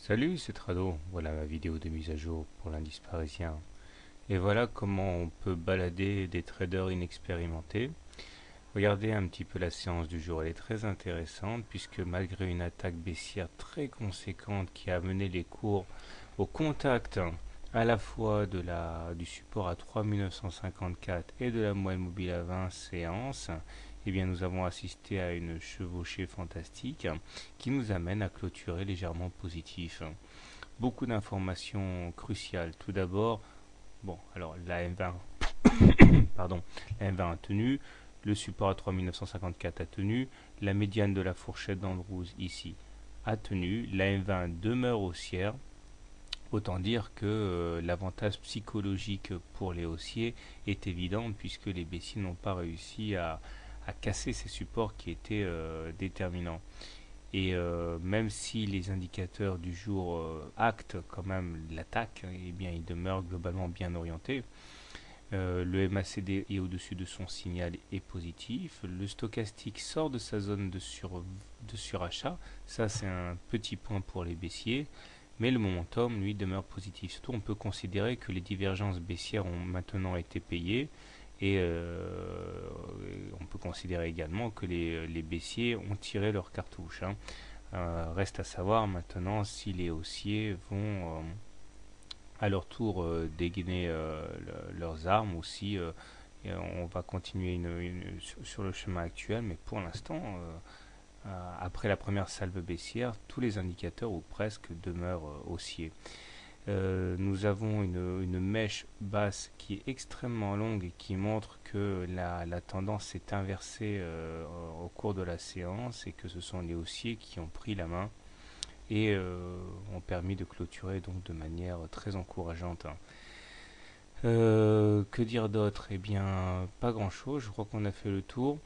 Salut, c'est Trado. Voilà ma vidéo de mise à jour pour l'indice parisien. Et voilà comment on peut balader des traders inexpérimentés. Regardez un petit peu la séance du jour, elle est très intéressante puisque malgré une attaque baissière très conséquente qui a amené les cours au contact à la fois du support à 3954 et de la moyenne mobile à 20 séances, eh bien nous avons assisté à une chevauchée fantastique qui nous amène à clôturer légèrement positif. Beaucoup d'informations cruciales. Tout d'abord, bon, alors la M20, pardon, la M20 a tenu, le support à 3954 a tenu, la médiane de la fourchette d'Andrews ici a tenu, la M20 demeure haussière. Autant dire que l'avantage psychologique pour les haussiers est évident puisque les baissiers n'ont pas réussi à casser ces supports qui étaient déterminants. Et même si les indicateurs du jour actent quand même l'attaque, eh bien ils demeurent globalement bien orientés. Le MACD est au-dessus de son signal et positif. Le stochastique sort de sa zone de surachat. Ça, c'est un petit point pour les baissiers. Mais le momentum, lui, demeure positif. Surtout, on peut considérer que les divergences baissières ont maintenant été payées. Et on peut considérer également que les baissiers ont tiré leur cartouche. Reste à savoir maintenant si les haussiers vont à leur tour dégainer leurs armes ou si on va continuer sur le chemin actuel. Mais pour l'instant, après la première salve baissière, tous les indicateurs ou presque demeurent haussiers. Nous avons une mèche basse qui est extrêmement longue et qui montre que la tendance s'est inversée au cours de la séance et que ce sont les haussiers qui ont pris la main et ont permis de clôturer donc de manière très encourageante. Que dire d'autre? Eh bien, pas grand chose, je crois qu'on a fait le tour.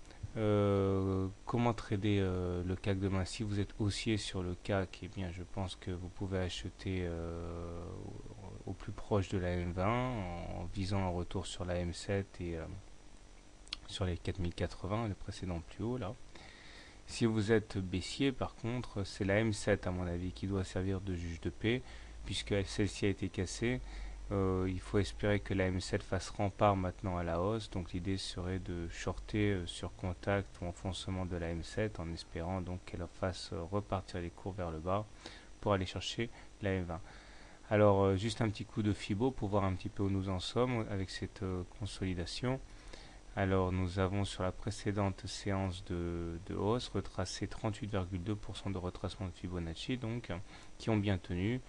Comment trader le CAC demain? Si vous êtes haussier sur le CAC, eh bien, je pense que vous pouvez acheter au plus proche de la M20 en visant un retour sur la M7 et sur les 4080, le précédent plus haut là. Si vous êtes baissier, par contre, c'est la M7 à mon avis qui doit servir de juge de paix puisque celle-ci a été cassée. Il faut espérer que la M7 fasse rempart maintenant à la hausse. Donc l'idée serait de shorter sur contact ou enfoncement de la M7 en espérant donc qu'elle fasse repartir les cours vers le bas pour aller chercher la M20. Alors juste un petit coup de Fibo pour voir un petit peu où nous en sommes avec cette consolidation. Alors nous avons sur la précédente séance de hausse retracé 38,2% de retracement de Fibonacci donc qui ont bien tenu.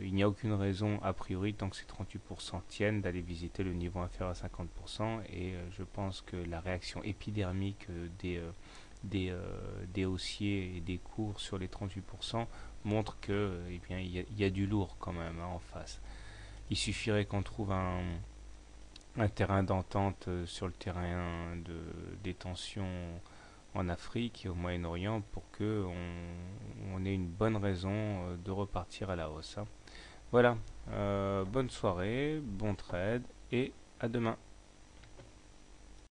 Il n'y a aucune raison a priori tant que ces 38% tiennent d'aller visiter le niveau inférieur à 50% et je pense que la réaction épidermique des haussiers et des cours sur les 38% montre que eh bien, il y a du lourd quand même en face. Il suffirait qu'on trouve un terrain d'entente sur le terrain des tensions en Afrique et au Moyen-Orient pour que on ait une bonne raison de repartir à la hausse. Voilà, bonne soirée, bon trade et à demain.